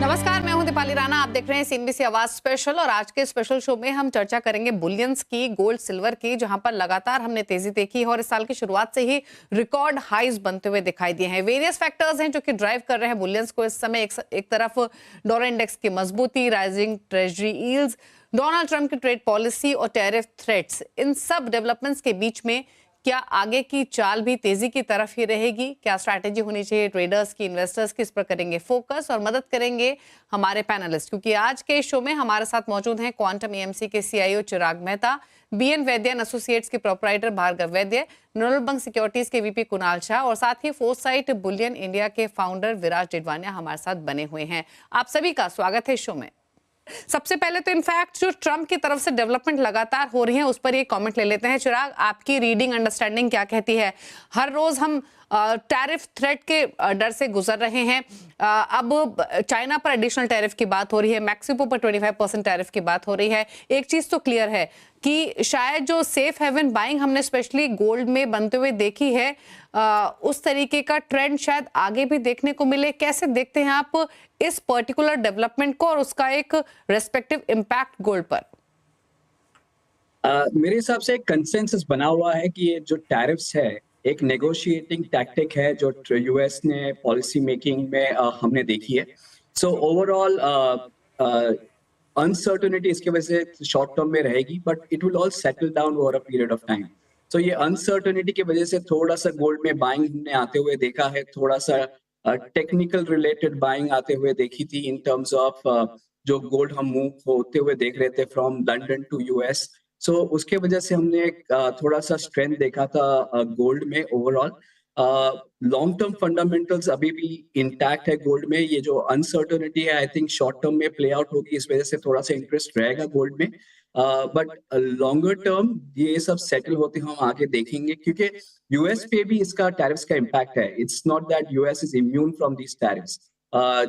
नमस्कार, मैं हूं दीपाली राणा। आप देख रहे हैं सीएनबीसी आवाज स्पेशल और आज के स्पेशल शो में हम चर्चा करेंगे बुलियंस की, गोल्ड सिल्वर की, जहां पर लगातार हमने तेजी देखी है और इस साल की शुरुआत से ही रिकॉर्ड हाईज बनते हुए दिखाई दिए हैं। वेरियस फैक्टर्स हैं जो कि ड्राइव कर रहे हैं बुलियंस को इस समय। एक तरफ डॉलर इंडेक्स की मजबूती, rising treasury yields, Donald Trump की ट्रेड पॉलिसी और टैरिफ थ्रेट्स, इन सब डेवलपमेंट्स के बीच में क्या आगे की चाल भी तेजी की तरफ ही रहेगी? क्या स्ट्रैटेजी होनी चाहिए ट्रेडर्स की, इन्वेस्टर्स की? इस पर करेंगे फोकस और मदद करेंगे हमारे पैनलिस्ट, क्योंकि आज के शो में हमारे साथ मौजूद हैं क्वांटम एएमसी के CEO Chirag Mehta, BN Vaidya and associates के प्रोप्राइटर भार्गव वैद्य, नर्मल बंग सिक्योरिटीज के वीपी कुणाल शाह और साथ ही फोरसाइट बुलियन इंडिया के फाउंडर विराज डिडवानिया हमारे साथ बने हुए हैं। आप सभी का स्वागत है शो में। सबसे पहले तो इनफैक्ट जो ट्रंप की तरफ से डेवलपमेंट लगातार हो रही है उस पर ये कमेंट ले लेते हैं। चिराग, आपकी रीडिंग, अंडरस्टैंडिंग क्या कहती है? हर रोज हम टैरिफ थ्रेट के डर से गुजर रहे हैं। अब चाइना पर एडिशनल टैरिफ की बात हो रही है, मैक्सिको पर 25% टैरिफ की बात हो रही है। एक चीज तो क्लियर है कि शायद जो सेफ हेवन बाइंग हमने स्पेशली गोल्ड में बनते हुए देखी है, उस तरीके का ट्रेंड शायद आगे भी देखने को मिले। कैसे देखते हैं आप इस पर्टिकुलर डेवलपमेंट को और उसका एक रेस्पेक्टिव इम्पैक्ट गोल्ड पर? मेरे हिसाब से एक कंसेंसस बना हुआ है कि ये जो टैरिफ्स है एक नेगोशिएटिंग टैक्टिक है जो यूएस ने पॉलिसी मेकिंग में हमने देखी है। सो ओवरऑल अनसर्टेनिटी इसकी वजह से शॉर्ट टर्म में रहेगी, but it will all settle down over a period of time. So ये अनसर्टेनिटी की वजह से थोड़ा सा गोल्ड में बाइंग हमने आते हुए देखा है, थोड़ा सा टेक्निकल रिलेटेड बाइंग आते हुए देखी थी इन टर्म्स ऑफ जो गोल्ड हम मूव होते हुए देख रहे थे फ्रॉम लंदन टू यूएस। सो उसके वजह से हमने थोड़ा सा स्ट्रेंथ देखा था गोल्ड में ओवरऑल। लॉन्ग टर्म फंडामेंटल्स अभी भी इंटैक्ट है गोल्ड में। ये जो अनसर्टेनिटी है आई थिंक शॉर्ट टर्म में प्ले आउट होगी, इस वजह से थोड़ा सा इंटरेस्ट रहेगा गोल्ड में। बट लॉन्गर टर्म ये सब सेटल होते हम आगे देखेंगे, क्योंकि यूएस पे भी इसका टैरिफ्स का इम्पैक्ट है। It's not that US is immune from these tariffs.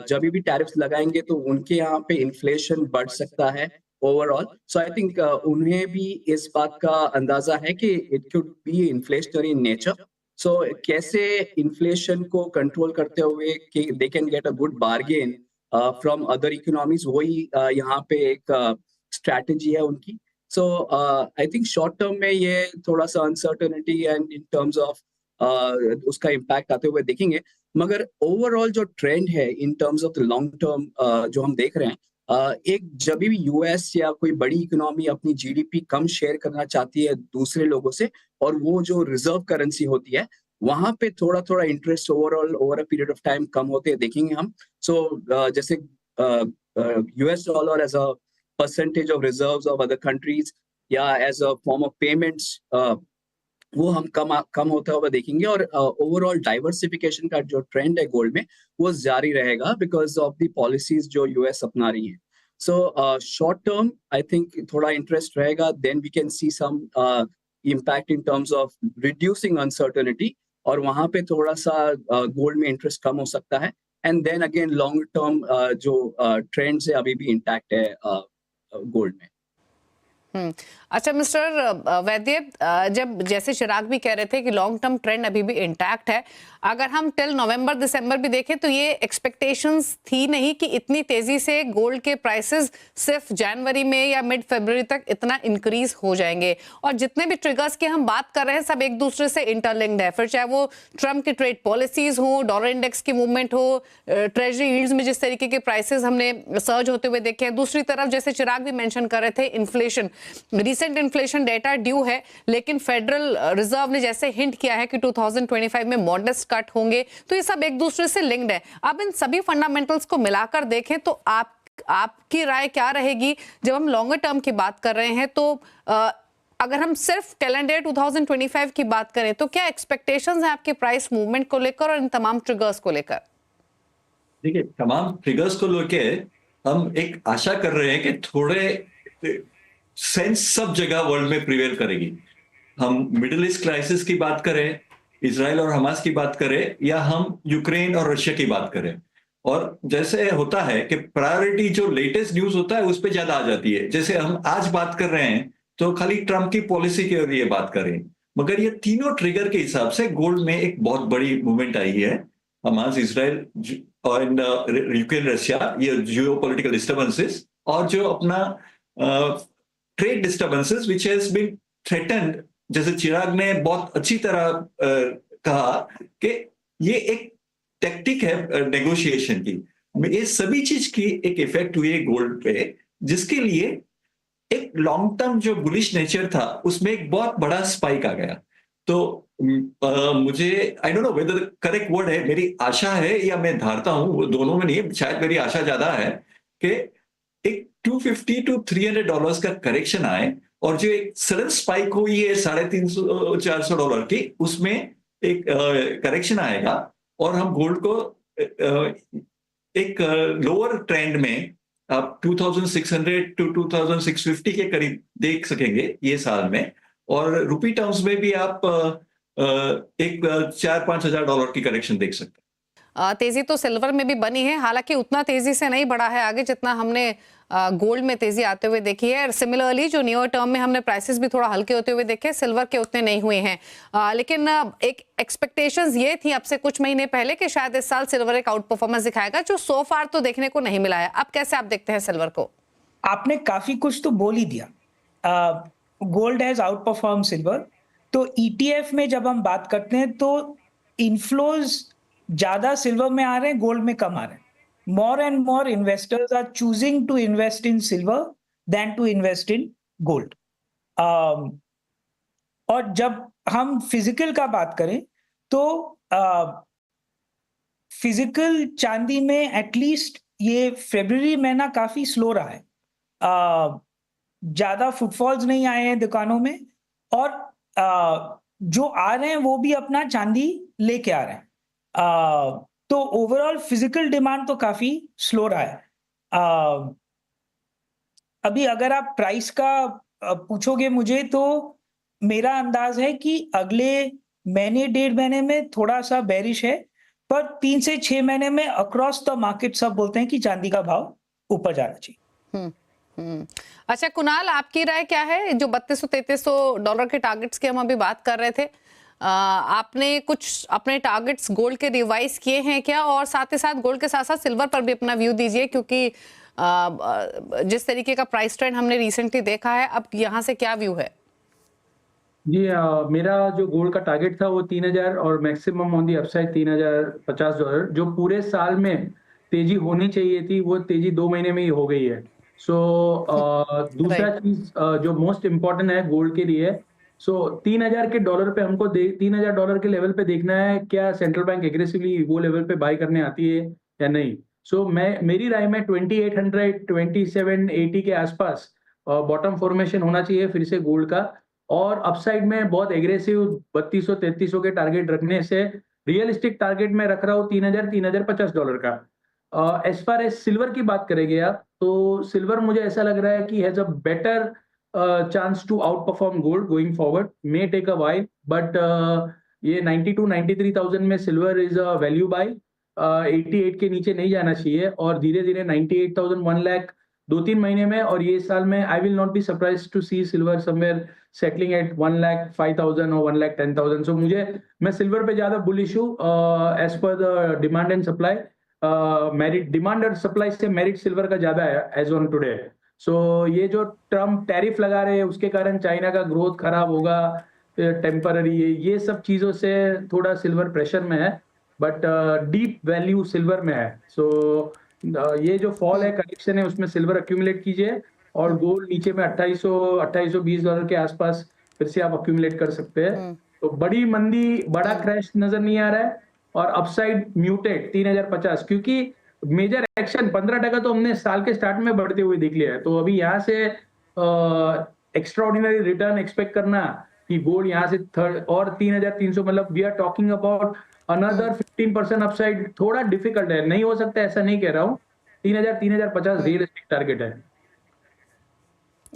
जब भी टैरिफ्स लगाएंगे तो उनके यहाँ पे इन्फ्लेशन बढ़ सकता है ओवरऑल। सो आई थिंक उन्हें भी इस बात का अंदाजा है कि it could be inflationary in nature. So कैसे इन्फ्लेशन को कंट्रोल करते हुए कि they can get a good bargain from other economies, वही यहाँ पे एक स्ट्रैटेजी है उनकी। So I think short term में ये थोड़ा सा uncertainty and in terms of उसका इम्पैक्ट आते हुए देखेंगे। मगर ओवरऑल जो ट्रेंड है in terms of the long term जो हम देख रहे हैं, एक जब भी यूएस या कोई बड़ी इकोनॉमी अपनी जीडीपी कम शेयर करना चाहती है दूसरे लोगों से, और वो जो रिजर्व करेंसी होती है वहां पे थोड़ा थोड़ा interest overall over a period of time कम होते देखेंगे हम। सो जैसे US dollar as a percentage of reserves of other countries या as a form of payments, वो हम कम होता हुआ देखेंगे। और ओवरऑल डाइवर्सिफिकेशन का जो ट्रेंड है गोल्ड में वो जारी रहेगा बिकॉज ऑफ द पॉलिसीज जो यूएस अपना रही है। So short term I think थोड़ा इंटरेस्ट रहेगा, then we can see some impact in terms of reducing uncertainty, और वहां पे थोड़ा सा गोल्ड में इंटरेस्ट कम हो सकता है। And then again long term जो ट्रेंड है अभी भी इंटैक्ट है गोल्ड में। अच्छा मिस्टर वैद्य, जब जैसे चिराग भी कह रहे थे कि लॉन्ग टर्म ट्रेंड अभी भी इंटैक्ट है, अगर हम टिल नवंबर दिसंबर भी देखें तो ये एक्सपेक्टेशंस थी नहीं कि इतनी तेजी से गोल्ड के प्राइसेस सिर्फ जनवरी में या मिड फरवरी तक इतना इंक्रीज हो जाएंगे। और जितने भी ट्रिगर्स की हम बात कर रहे हैं सब एक दूसरे से इंटरलिंक्ड है, फिर चाहे वो ट्रंप की ट्रेड पॉलिसीज हो, डॉलर इंडेक्स की मूवमेंट हो, ट्रेजरी यील्ड्स में जिस तरीके के प्राइसेस हमने सर्ज होते हुए देखे हैं। दूसरी तरफ जैसे चिराग भी मेंशन कर रहे थे, inflation, recent inflation data due है, लेकिन फेडरल रिजर्व ने जैसे हिंट किया है कि 2025 में मॉडेस्ट कट होंगे, तो ये सब एक दूसरे से लिंक्ड है। अब इन सभी फंडामेंटल्स को मिलाकर देखें तो आपकी राय क्या रहेगी? जब हम लॉन्गर टर्म की बात कर रहे हैं तो अगर हम सिर्फ कैलेंडर 2025 की बात करें तो क्या एक्सपेक्टेशंस हैं आपके प्राइस मूवमेंट को लेकर और इन तमाम ट्रिगर्स को लेकर? देखिए, तमाम ट्रिगर्स को लेकर हम एक आशा कर रहे हैं कि थोड़े सेंस सब जगह वर्ल्ड में प्रिवेल करेगी। हम मिडिल ईस्ट क्राइसिस की बात करें, इजराइल और हमास की बात करें, या हम यूक्रेन और रशिया की बात करें, और जैसे होता है कि प्रायोरिटी जो लेटेस्ट न्यूज होता है उस पर ज्यादा आ जाती है। जैसे हम आज बात कर रहे हैं तो खाली ट्रंप की पॉलिसी के लिए बात करें, मगर ये तीनों ट्रिगर के हिसाब से गोल्ड में एक बहुत बड़ी मूवमेंट आई है। हमास इजराइल और इन यूक्रेन रशिया, ये जियो पॉलिटिकल डिस्टर्बेंसेस, और जो अपना trade disturbances which has been threatened, जैसे चिराग ने बहुत अच्छी तरह कहा कि ये एक टेक्टिक है नेगोशिएशन की। ये सभी चीज की एक इफेक्ट हुई है गोल्ड पे, जिसके लिए एक लॉन्ग टर्म जो बुलिश नेचर था उसमें एक बहुत बड़ा स्पाइक आ गया। तो मुझे I don't know whether correct word है, मेरी आशा है या मैं धारता हूं, दोनों में नहीं है, शायद मेरी आशा ज्यादा है कि एक $250 to $300 का करेक्शन आए, और जो एक सडन स्पाइक हुई है $350-400 की, उसमें एक करेक्शन आएगा और हम गोल्ड को एक लोअर ट्रेंड में आप 2600 to 2650 के करीब देख सकेंगे ये साल में, और रुपी टर्म्स में भी आप एक $4-5 की करेक्शन देख सकते हैं। तेजी तो सिल्वर में भी बनी है, हालांकि उतना तेजी से नहीं बढ़ा है आगे जितना हमने गोल्ड में तेजी आते हुए देखी है। सिमिलरली जो नियर टर्म में हमने प्राइसेस भी थोड़ा हल्के होते हुए देखे, सिल्वर के उतने नहीं हुए हैं। लेकिन एक एक्सपेक्टेशंस ये थी अब से कुछ महीने पहले कि शायद इस साल सिल्वर एक आउट परफॉर्मेंस दिखाएगा, जो सो फार तो देखने को नहीं मिला है। अब कैसे आप देखते हैं सिल्वर को? आपने काफी कुछ तो बोल ही दिया। Gold has out perform silver. तो ETF में जब हम बात करते हैं तो इनफ्लोज ज्यादा सिल्वर में आ रहे हैं, गोल्ड में कम आ रहे हैं। More and more investors are choosing to invest in silver than to invest in gold. और जब हम फिजिकल का बात करें तो फिजिकल चांदी में एटलीस्ट ये फरवरी महीना काफी स्लो रहा है। ज्यादा फुटफॉल्स नहीं आए हैं दुकानों में, और जो आ रहे हैं वो भी अपना चांदी लेके आ रहे हैं। तो ओवरऑल फिजिकल डिमांड तो काफी स्लो रहा है। अभी अगर आप प्राइस का पूछोगे मुझे, तो मेरा अंदाज है कि अगले महीने 1.5 महीने में थोड़ा सा बेरिश है, पर 3 से 6 महीने में अक्रॉस द मार्केट सब बोलते हैं कि चांदी का भाव ऊपर जाना चाहिए। अच्छा कुणाल, आपकी राय क्या है? जो $3200-3300 के टारगेट्स की हम अभी बात कर रहे थे, आपने कुछ अपने टारगेट्स गोल्ड के रिवाइज किए हैं क्या? और साथ ही साथ गोल्ड के साथ साथ सिल्वर पर भी अपना व्यू दीजिए, क्योंकि जिस तरीके का प्राइस ट्रेंड हमने रिसेंटली देखा है, अब यहाँ से क्या व्यू है? जी, मेरा जो गोल्ड का टारगेट था वो 3000 और मैक्सिमम ऑन दी अपसाइड $3050, जो पूरे साल में तेजी होनी चाहिए थी वो तेजी 2 महीने में ही हो गई है। सो दूसरा चीज जो मोस्ट इम्पोर्टेंट है गोल्ड के लिए, सो $3000 पे हमको $3000 के लेवल पे देखना है, क्या सेंट्रल बैंक एग्रेसिवली वो लेवल पे बाय करने आती है या नहीं। सो मेरी राय में 2800 2780 के आसपास बॉटम फॉर्मेशन होना चाहिए फिर से गोल्ड का, और अपसाइड में बहुत एग्रेसिव 3200-3300 के टारगेट रखने से रियलिस्टिक टारगेट में रख रहा हूँ $3000-3050 का। एज फार एज सिल्वर की बात करेंगे आप, तो सिल्वर मुझे ऐसा लग रहा है कि has a better chance to outperform gold going forward. May take a while, but ये 92-93,000 में silver is a value by. 88 के नीचे नहीं जाना चाहिए, और धीरे धीरे 98,000 1 लाख 2-3 महीने में, और ये साल में I will not be surprise to see silver somewhere settling at 1,05,000 और 1,10,000। सो मैं सिल्वर पे ज्यादा बुलिश हूँ as per the demand and supply. Merit demand और सप्लाई से मेरिट सिल्वर का ज्यादा है एज ऑन टुडे। सो ये जो ट्रम्प टैरिफ लगा रहे हैं उसके कारण चाइना का ग्रोथ खराब होगा टेम्पररी, ये सब चीजों से थोड़ा सिल्वर प्रेशर में है, बट डीप वैल्यू सिल्वर में है। सो ये जो फॉल है, करेक्शन है, उसमें सिल्वर अक्यूमुलेट कीजिए, और गोल्ड नीचे में $2820 के आसपास फिर से आप अक्यूमुलेट कर सकते हैं। तो बड़ी मंदी, बड़ा क्रैश नजर नहीं आ रहा है, और अपसाइड म्यूटेड 3050, क्योंकि मेजर एक्शन 15% तो हमने साल के स्टार्ट में बढ़ते हुए देख लिया है। तो अभी यहाँ से एक्स्ट्राऑर्डिनरी रिटर्न एक्सपेक्ट करना कि गोल्ड यहाँ से और 3300, मतलब we are talking about another 15% upside, थोड़ा डिफिकल्ट है। नहीं हो सकता ऐसा नहीं कह रहा हूँ, 3000-3050 रियलिस्टिक टारगेट है।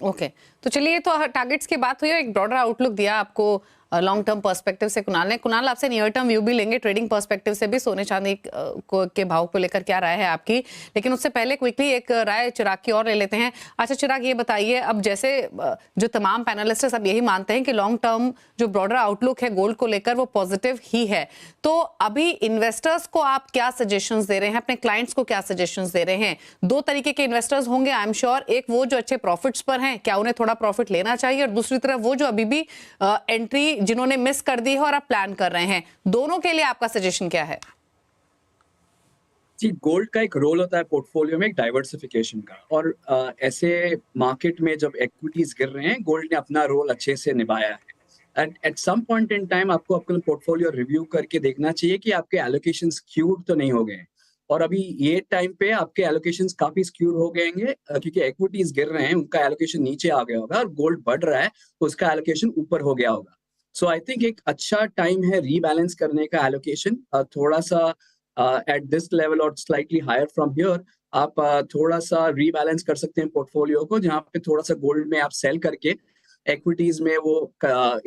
ओके, तो चलिए, तो टारगेट्स की बात हुई, एक ब्रॉडर आउटलुक दिया आपको लॉन्ग टर्म पर्सपेक्टिव से कुणाल ने। कुणाल, आपसे नियर टर्म व्यू भी लेंगे, ट्रेडिंग पर्सपेक्टिव से भी सोने चांदी के भाव को लेकर क्या राय है आपकी, लेकिन उससे पहले क्विकली एक राय चिराग की और ले लेते हैं। अच्छा चिराग, ये बताइए, अब जैसे जो तमाम पैनलिस्ट सब यही मानते हैं कि लॉन्ग टर्म जो ब्रॉडर आउटलुक है गोल्ड को लेकर वो पॉजिटिव ही है, तो अभी इन्वेस्टर्स को आप क्या सजेशंस दे रहे हैं, अपने क्लाइंट्स को क्या सजेशंस दे रहे हैं? दो तरीके के इन्वेस्टर्स होंगे आई एम श्योर, एक वो जो अच्छे प्रॉफिट्स पर हैं, क्या उन्हें थोड़ा प्रॉफिट लेना चाहिए, और दूसरी तरफ वो जो अभी भी एंट्री जिन्होंने मिस कर दी है और आप प्लान कर रहे हैं, दोनों के लिए आपका सजेशन क्या है? जी, गोल्ड का एक रोल होता है पोर्टफोलियो में, एक डाइवर्सिफिकेशन का, और ऐसे मार्केट में जब इक्विटीज गिर रहे हैं, गोल्ड ने अपना रोल अच्छे से निभाया है। At some point in time आपको अपना पोर्टफोलियो रिव्यू करके देखना चाहिए कि आपके एलोकेशन स्क्यूड तो नहीं हो गए हैं, और अभी ये टाइम पे आपके एलोकेशंस काफी स्क्यूड हो गए होंगे, क्योंकि इक्विटीज गिर रहे हैं, उनका एलोकेशन नीचे आ गया होगा, और गोल्ड बढ़ रहा है तो उसका एलोकेशन ऊपर हो गया होगा। सो आई थिंक एक अच्छा टाइम है रीबैलेंस करने का एलोकेशन, थोड़ा सा एट दिस लेवल और स्लाइटली हायर फ्रॉम हियर आप थोड़ा सा रीबैलेंस कर सकते हैं पोर्टफोलियो को, जहाँ पे थोड़ा सा गोल्ड में आप सेल करके इक्विटीज में वो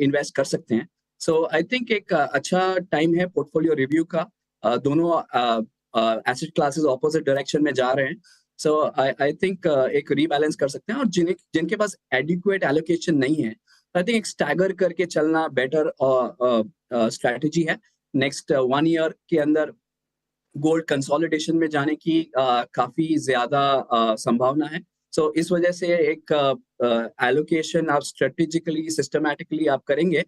इन्वेस्ट कर सकते हैं। सो आई थिंक एक अच्छा टाइम है पोर्टफोलियो रिव्यू का। दोनों एसेट क्लासेस ऑपोजिट डायरेक्शन में जा रहे हैं, सो आई थिंक एक रीबैलेंस कर सकते हैं, और जिनके पास एडिक्वेट एलोकेशन नहीं है, आई थिंक एक स्टैगर करके चलना बेटर स्ट्रैटेजी है। नेक्स्ट 1 ईयर के अंदर गोल्ड कंसोलिडेशन में जाने की काफी ज्यादा संभावना है। सो इस वजह से एक एलोकेशन आप स्ट्रेटेजिकली सिस्टमैटिकली आप करेंगे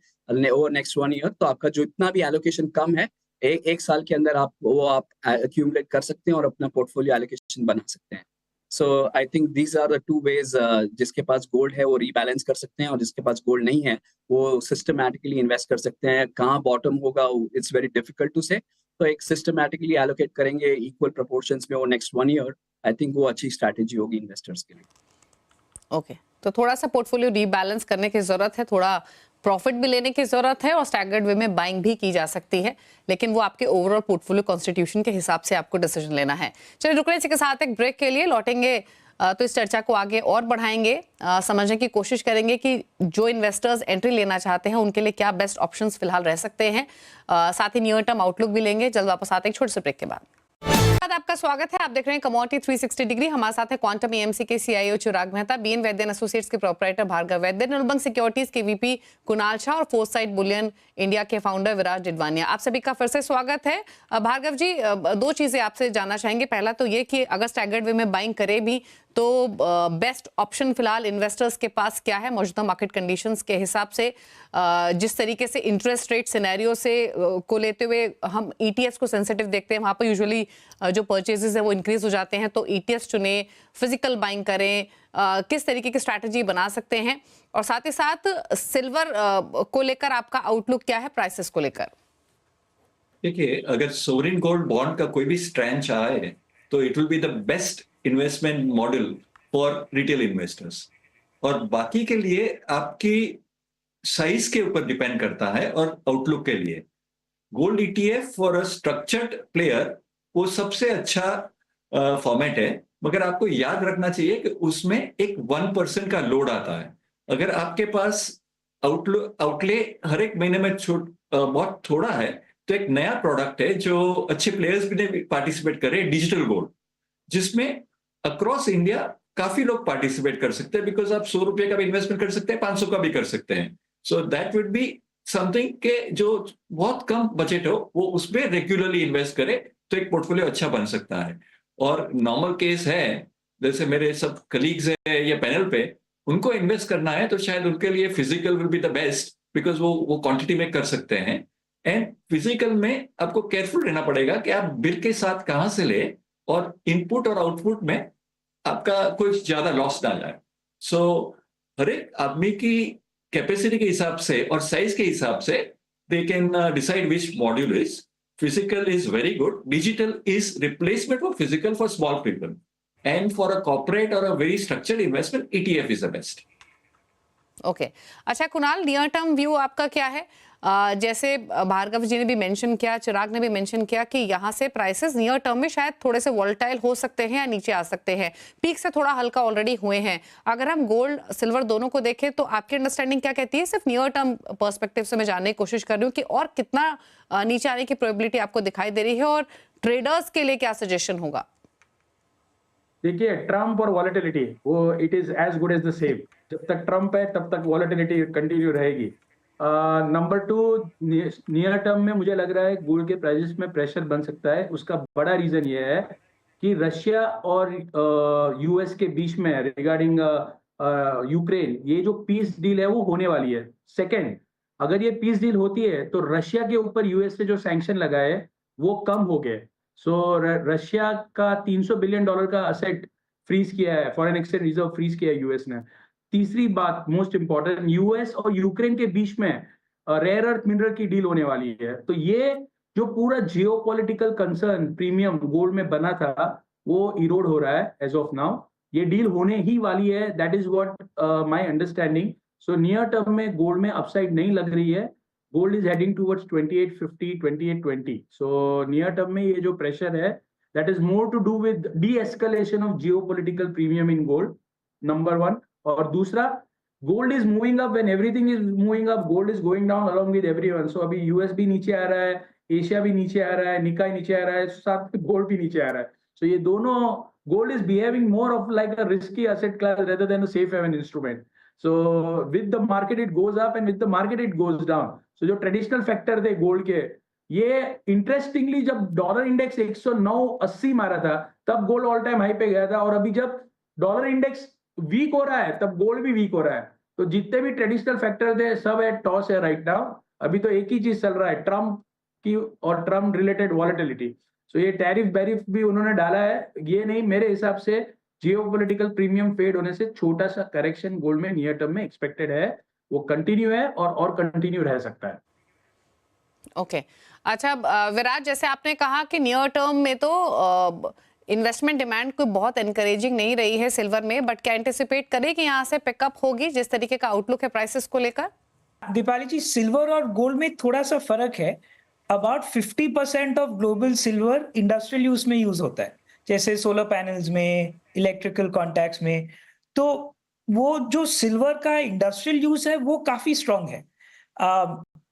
ओवर नेक्स्ट 1 ईयर, तो आपका जो इतना भी एलोकेशन कम है, एक साल के अंदर आप एक्यूमुलेट कर सकते हैं और अपना पोर्टफोलियो एलोकेशन बना सकते हैं। So I think these are the two ways, जिसके पास गोल्ड है वो रीबैलेंस कर सकते हैं, और जिसके पास गोल्ड नहीं है वो सिस्टमैटिकली इन्वेस्ट कर सकते हैं। कहाँ बॉटम होगा इट्स वेरी डिफिकल्ट टू से, तो एक सिस्टमैटिकली एलोकेट करेंगे इक्वल प्रोपोर्शंस में वो नेक्स्ट 1 ईयर, आई थिंक वो अच्छी स्ट्रैटेजी होगी इन्वेस्टर्स के लिए। ओके, तो थोड़ा सा पोर्टफोलियो रीबैलेंस करने की जरूरत है, थोड़ा प्रॉफिट भी लेने की जरूरत है, और स्टैगर्ड वे में बाइंग भी की जा सकती है, लेकिन वो आपके ओवरऑल पोर्टफोलियो कॉन्स्टिट्यूशन के हिसाब से आपको डिसीजन लेना है। चलिए रुक रहे हैं, इसके साथ एक ब्रेक के लिए लौटेंगे तो इस चर्चा को आगे और बढ़ाएंगे, समझने की कोशिश करेंगे कि जो इन्वेस्टर्स एंट्री लेना चाहते हैं उनके लिए क्या बेस्ट ऑप्शंस फिलहाल रह सकते हैं, साथ ही नियर टर्म आउटलुक भी लेंगे। जल्द वापस आते हैं एक छोटे से ब्रेक के बाद। आपका स्वागत है, आप देख रहे हैं कमोडिटी 360 डिग्री। हमारे साथ है क्वांटम एएमसी के CIO Chirag Mehta, BN Vaidya and associates के प्रोप्राइटर भार्गव वैद्य, निर्मल सिक्योरिटीज के वीपी कुणाल शाह और फोर्साइट बुलियन इंडिया के फाउंडर विराज डिडवानिया। आप सभी का फिर से स्वागत है। भार्गव जी, दो चीजें आपसे जानना चाहेंगे। पहला तो ये कि अगर स्टैगर्ड वे में बाइंग करे भी तो बेस्ट ऑप्शन फिलहाल इन्वेस्टर्स के पास क्या है मौजूदा मार्केट कंडीशंस के हिसाब से, जिस तरीके से इंटरेस्ट रेट सिनेरियो से को लेते हुए हम ईटीएफ्स को सेंसिटिव देखते हैं, वहाँ पर यूजुअली जो परचेजेस है वो इंक्रीज हो जाते हैं, तो ईटीएफ्स चुने, फिजिकल बाइंग करें, किस तरीके की स्ट्रैटेजी बना सकते हैं, और साथ ही साथ सिल्वर को लेकर आपका आउटलुक क्या है प्राइसेस को लेकर? देखिए, अगर सोवरिन गोल्ड बॉन्ड का कोई भी स्ट्रेंथ आए तो it will be the best investment model for retail investors, और बाकी के लिए आपकी साइज के ऊपर डिपेंड करता है, और आउटलुक के लिए gold ETF for a structured player वो सबसे अच्छा फॉर्मेट है, मगर आपको याद रखना चाहिए कि उसमें एक 1% का लोड आता है। अगर आपके पास आउटले हर एक महीने में बहुत थोड़ा है, तो एक नया प्रोडक्ट है जो अच्छे प्लेयर्स भी पार्टिसिपेट करे, डिजिटल गोल्ड, जिसमें अक्रॉस इंडिया काफी लोग पार्टिसिपेट कर सकते हैं, बिकॉज आप 100 रुपए का भी इन्वेस्टमेंट कर सकते हैं, 500 का भी कर सकते हैं। So that would be something के जो बहुत कम बजट हो वो उसमें रेगुलरली इन्वेस्ट करे, तो एक पोर्टफोलियो अच्छा बन सकता है। और नॉर्मल केस है, जैसे मेरे सब कलीग्स है या पैनल पे, उनको इन्वेस्ट करना है तो शायद उनके लिए physical will be the best, because वो क्वांटिटी में कर सकते हैं। एंड फिजिकल में आपको केयरफुल रहना पड़ेगा कि आप बिल के साथ कहां से ले, और इनपुट और आउटपुट में आपका कोई ज्यादा लॉस ना जाए। सो हर एक आदमी की कैपेसिटी के हिसाब से और साइज के हिसाब से they can decide which module is. Physical is very good. Digital is replacement for physical for small people. And for a corporate or a very structured investment, ETF is the best. Okay अच्छा Kunal, near term view आपका क्या है? जैसे भार्गव जी ने भी mention किया, चिराग ने भी मेंशन किया कि यहाँ से प्राइसेस नियर टर्म में शायद थोड़े से वॉलेटाइल हो सकते हैं या नीचे आ सकते हैं, पीक से थोड़ा हल्का ऑलरेडी हुए हैं। अगर हम गोल्ड सिल्वर दोनों को देखें तो आपकी अंडरस्टैंडिंग क्या कहती है? सिर्फ नियर टर्म पर्सपेक्टिव से मैं जानने की कोशिश कर रही हूँ कि और कितना नीचे आने की प्रोबेबिलिटी आपको दिखाई दे रही है और ट्रेडर्स के लिए क्या सजेशन होगा? देखिए, ट्रम्प और वॉलेटिलिटी वो it is as good as the same. जब तक ट्रम्प है तब तक वॉलेटिलिटी कंटिन्यू रहेगी। नंबर 2, नियर टर्म में मुझे लग रहा है गोल्ड के प्राइसेस में प्रेशर बन सकता है। उसका बड़ा रीजन ये है कि रशिया और यूएस के बीच में रिगार्डिंग यूक्रेन ये जो पीस डील है वो होने वाली है। सेकेंड, अगर ये पीस डील होती है तो रशिया के ऊपर यूएस ने जो सैंक्शन लगाए वो कम हो गए। सो रशिया का $300 बिलियन का असेट फ्रीज किया है, फॉरेन एक्सचेंज रिजर्व फ्रीज किया है यूएस ने। तीसरी बात मोस्ट इंपॉर्टेंट, यूएस और यूक्रेन के बीच में रेयर अर्थ मिनरल की डील होने वाली है। तो ये जो पूरा जियोपॉलिटिकल कंसर्न प्रीमियम गोल्ड में बना था वो इरोड हो रहा है एज ऑफ नाउ। ये डील होने ही वाली है, that is what my understanding. So near term में गोल्ड में अपसाइड नहीं लग रही है। Gold is heading towards 2850 2820। So near term में ये जो प्रेशर है that is more to do with de escalation of geopolitical premium in gold, number 1। और दूसरा, gold is moving up when everything is moving up, gold is going down along with everyone. So अभी US भी नीचे आ रहा है, Asia भी नीचे आ रहा है, निकाय नीचे आ रहा है, साथ में गोल्ड भी नीचे आ रहा है। सो ये दोनों, gold is behaving more of like a risky asset class rather than a safe haven instrument. So with the market it goes up and with the market it goes down. So जो traditional factor थे gold के, ये interestingly जब dollar index 109.80 मारा था तब gold all time high पे गया था, और अभी जब डॉलर इंडेक्स वीक हो रहा है तब गोल्ड भी वीक हो रहा है। तो जितने भी ट्रेडिशनल फैक्टर थे सब एट टॉस है राइट नाउ। अभी तो एक ही चीज चल रहा है, ट्रम्प की और ट्रम्प रिलेटेड वॉलेटिलिटी। सो ये टैरिफ बैरिफ भी उन्होंने डाला है, ये नहीं, मेरे हिसाब से जियोपॉलिटिकल प्रीमियम फेड होने से छोटा सा करेक्शन गोल्ड में नियर टर्म में एक्सपेक्टेड है, वो कंटिन्यू है और कंटिन्यू रह सकता है। ओके अच्छा विराज, जैसे आपने कहा कि नियर टर्म में तो इन्वेस्टमेंट डिमांड कोई बहुत एनकरेजिंग नहीं रही है सिल्वर में, बट क्या एंटिसिपेट करें कि यहाँ से पिकअप होगी जिस तरीके का आउटलुक है प्राइसेस को लेकर? दीपाली जी, सिल्वर और गोल्ड में थोड़ा सा फर्क है। About 50% of global silver industrial use में यूज होता है, जैसे सोलर पैनल्स में, इलेक्ट्रिकल कॉन्टैक्ट्स में। तो वो जो सिल्वर का इंडस्ट्रियल यूज है वो काफी स्ट्रांग है।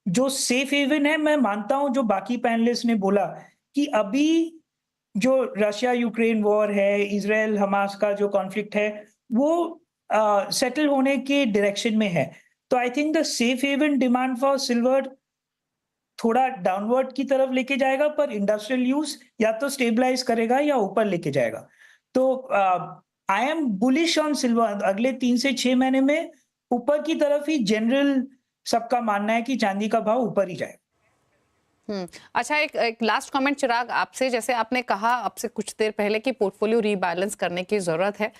जो सेफ हेवन है, मैं मानता हूं जो बाकी पैनलिस्ट ने बोला कि अभी जो रशिया यूक्रेन वॉर है, इजराइल हमास का जो कॉन्फ्लिक्ट है, वो सेटल होने के डायरेक्शन में है। तो I think the safe haven demand for silver थोड़ा डाउनवर्ड की तरफ लेके जाएगा, पर इंडस्ट्रियल यूज या तो स्टेबलाइज करेगा या ऊपर लेके जाएगा। तो I am bullish on silver. अगले 3 से 6 महीने में ऊपर की तरफ ही जनरल सबका मानना है कि चांदी का भाव ऊपर ही जाएगा। अच्छा, एक लास्ट कमेंट चिराग आपसे, जैसे आपने कहा आपसे कुछ देर पहले कि पोर्टफोलियो रीबैलेंस करने की जरूरत है,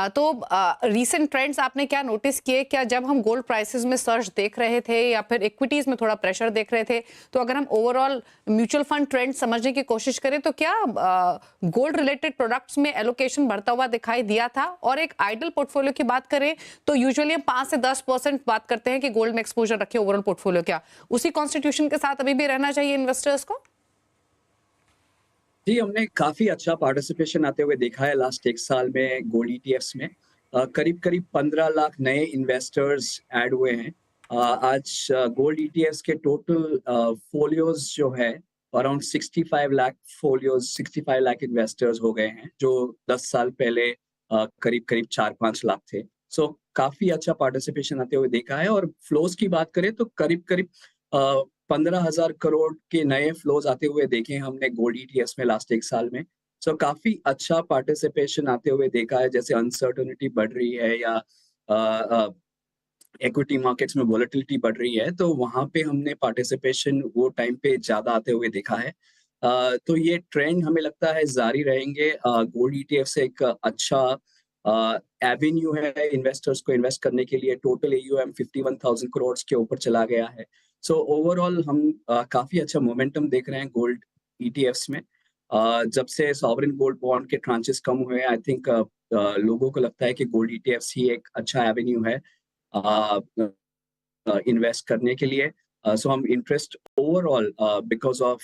तो रीसेंट ट्रेंड्स आपने क्या नोटिस किए? क्या जब हम गोल्ड प्राइसेस में सर्ज देख रहे थे या फिर इक्विटीज में थोड़ा प्रेशर देख रहे थे, तो अगर हम ओवरऑल म्यूचुअल फंड ट्रेंड समझने की कोशिश करें तो क्या गोल्ड रिलेटेड प्रोडक्ट्स में एलोकेशन बढ़ता हुआ दिखाई दिया था? और एक आइडल पोर्टफोलियो की बात करें तो यूजुअली हम 5 से 10% बात करते हैं कि गोल्ड में एक्सपोजर रखे ओवरऑल पोर्टफोलियो, क्या उसी कॉन्स्टिट्यूशन के साथ अभी भी रहना चाहिए इन्वेस्टर्स को? जी, हमने काफी अच्छा पार्टिसिपेशन आते हुए देखा है लास्ट 1 साल में गोल्ड ईटीएफ्स में। करीब 15 लाख नए इन्वेस्टर्स ऐड हुए हैं। आज गोल्ड ईटीएफ्स के टोटल फोलियोज जो है around 65 lakh folios, 65 lakh investors हो गए हैं, जो 10 साल पहले करीब 4-5 लाख थे। सो काफी अच्छा पार्टिसिपेशन आते हुए देखा है। और फ्लोज की बात करें तो करीब 15,000 करोड़ के नए फ्लोज आते हुए देखे हमने गोल्ड ईटीएफ्स में लास्ट 1 साल में। सो काफी अच्छा पार्टिसिपेशन आते हुए देखा है। जैसे अनसर्टनिटी बढ़ रही है या इक्विटी मार्केट्स में वोलेटिलिटी बढ़ रही है, तो वहां पे हमने पार्टिसिपेशन वो टाइम पे ज्यादा आते हुए देखा है। तो ये ट्रेंड हमें लगता है जारी रहेंगे। गोल्ड ईटीएफ से एक अच्छा एवेन्यू है इन्वेस्टर्स को इन्वेस्ट करने के लिए। टोटल AUM 51,000 करोड़ के ऊपर चला गया है। सो ओवरऑल हम काफी अच्छा मोमेंटम देख रहे हैं गोल्ड ईटीएफ्स में। जब से सॉवरेन गोल्ड बॉन्ड के ट्रांचेस कम हुए, आई थिंक लोगों को लगता है कि गोल्ड ईटीएफ्स ही एक अच्छा एवेन्यू है। इन्वेस्ट करने के लिए। सो हम interest overall because of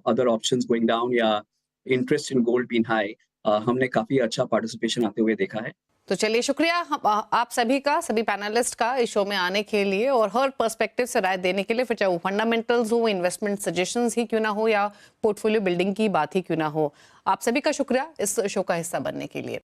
other options going down या interest in gold been high, हमने काफी अच्छा पार्टिसिपेशन आते हुए देखा है। तो चलिए शुक्रिया आप सभी का, सभी पैनलिस्ट का इस शो में आने के लिए और हर पर्सपेक्टिव से राय देने के लिए, फिर चाहे वो फंडामेंटल्स हो, इन्वेस्टमेंट सजेशंस ही क्यों ना हो या पोर्टफोलियो बिल्डिंग की बात ही क्यों ना हो। आप सभी का शुक्रिया इस शो का हिस्सा बनने के लिए।